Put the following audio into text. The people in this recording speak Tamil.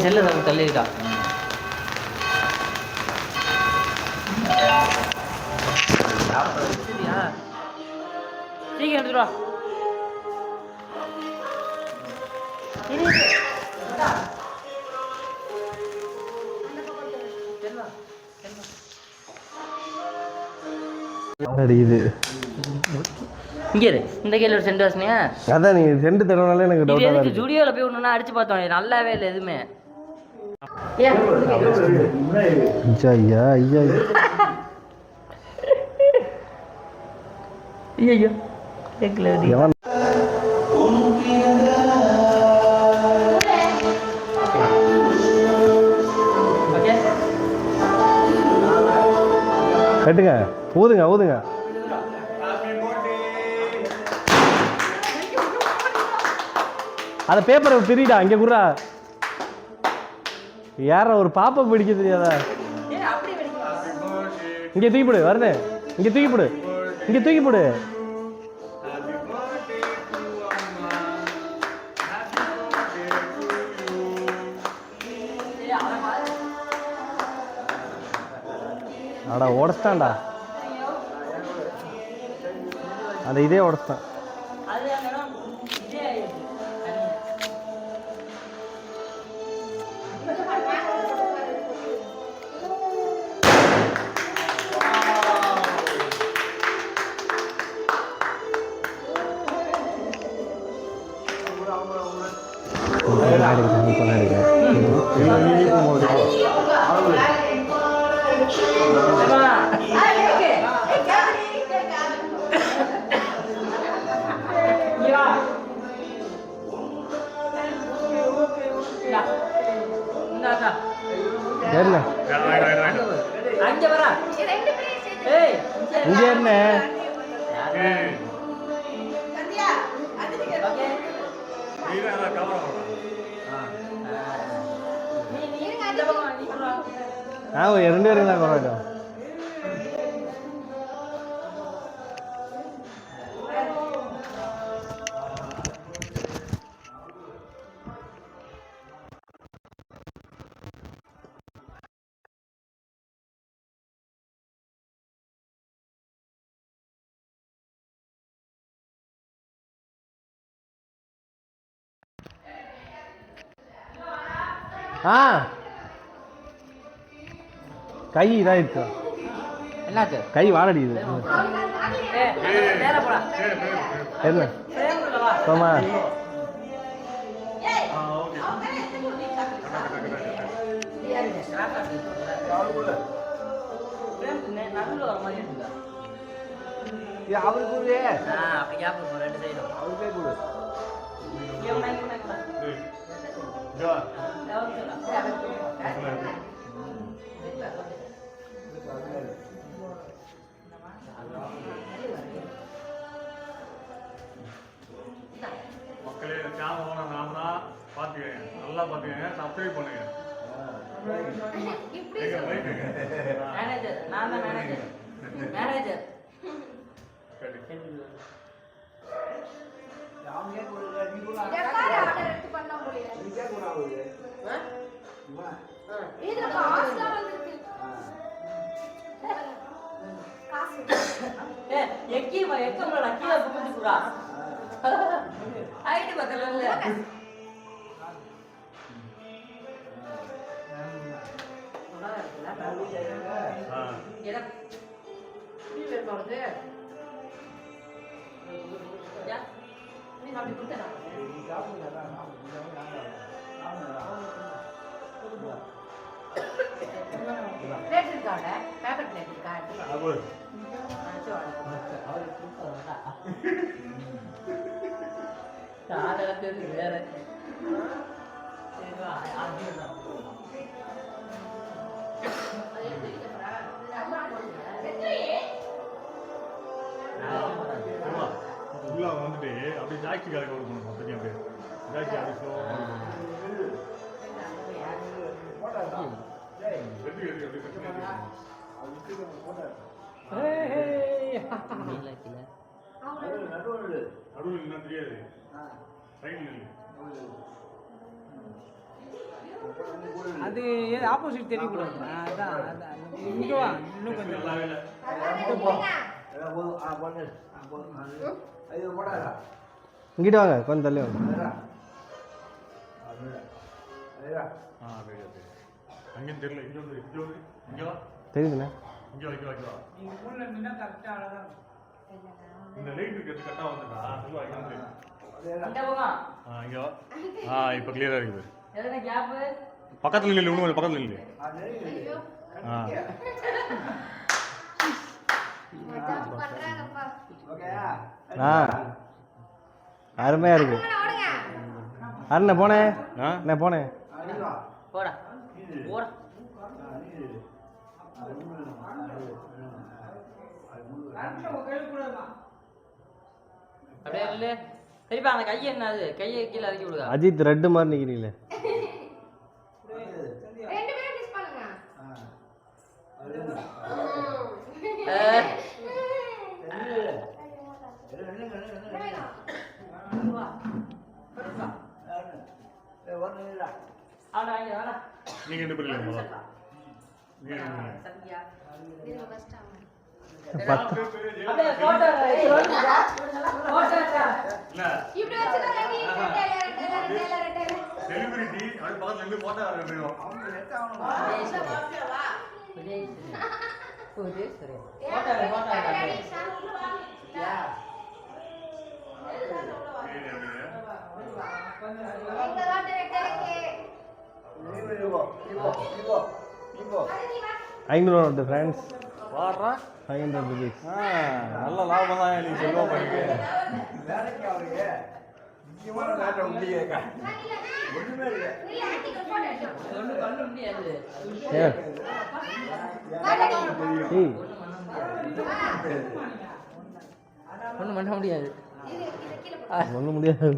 செல்ல தள்ளிருக்கா. சீக்கிரம் எடுத்துட்டு வா. இது இங்கே இந்த கையில் ஒரு சென்ட் வாசனையா? அதான் நீங்கள் சென்ட் தரனால எனக்கு டவுட் இருக்கு. ஜூடியோவில் போய் ஒன்றுனா அடிச்சு பார்த்தோம், நல்லாவே இல்லை எதுவுமே. ஐயா ஐயா ஐயோ கேட்கல. கட்டுங்க, ஊதுங்க ஊதுங்க. அதை பேப்பரை பிரிடா, இங்கே குடுறா. யார ஒரு பாப்பா பிடிக்க தெரியாதா? இங்கே தூக்கி போடு, வருது. இங்கே தூக்கி போடு, இங்கே தூக்கி போடு. அடா உடச்சிட்டான்டா, அந்த இதே உடச்சிட்டான். இங்கே என்ன ரெண்டு பேரும் தான் குறைக்கும். கை இதாயிருக்கு. என்னாச்சு? கை வாடடிக்குது. என்ன சோமா? அவருக்கு மக்களே, சேனல் நாம தான் பார்த்துக்கங்க, நல்லா பார்த்துக்கங்க, சப்ஸ்கிரைப் பண்ணுங்க. மேனேஜர் நான் தான் மேனேஜர். மேனேஜர் பிளேட் இருக்காட, பேப்பர் பிளேட் இருக்கா? வேற வந்துட்டு அப்படி ஜாக்கி கடைக்கு கொடுக்கணும். அப்படியே ஜாக்கி அடிச்சோம். நடுவில் என்ன தெரியாது. சைடில் அது ஆப்போசிட் தெரியக்கூடாது. அதான் அதான் இங்கே வா, இன்னும் கொஞ்சம் நல்லாவே இல்லை. இங்கிட்ட வாங்க, கொஞ்சம் தள்ளி வாங்க. அங்கேயும் தெரியல. இங்கே வந்து இங்கே வா. தெரியுதுண்ணே. இங்கே வா, இங்கே வா, இங்கே வா. நீங்கள் மூணில் இருந்தீங்கன்னா கரெக்டாக அழகாக இருக்கும். இந்த லைட் இருக்கிறது கரெக்டாக வந்துடா. சொல்லுவா, இங்கே வந்து. இந்த பக்கம் இங்கே வா. இப்போ கிளியராக இருக்குது. எதுனா கேப்பு பக்கத்தில் நில்லு, இன்னும் கொஞ்சம் பக்கத்தில் நில்லு. அருமையா இருக்கு. அண்ணே போனேன், நான் போனேன். போடா போடா. அப்படியே இல்லை சரிப்பா. அந்த கையை என்ன அது? கையை கீழே இறக்கி விடுங்க. அஜித் ரெட்டு மாதிரி நிக்கிறீங்களே. நீங்க என்ன பண்ணல செலிபிரிட்டி அது பக்கத்துல இருந்து போட்டோ எடுக்கணும். ₹500 ஃப்ரெண்ட்ஸ். வாடுறா 500 rupees. நல்ல லாபம் தான் நீ சொல்லுவா பண்ணிட்டு. ஒன்றும் பண்ண முடியாது. ஒன்றும் முடியாது.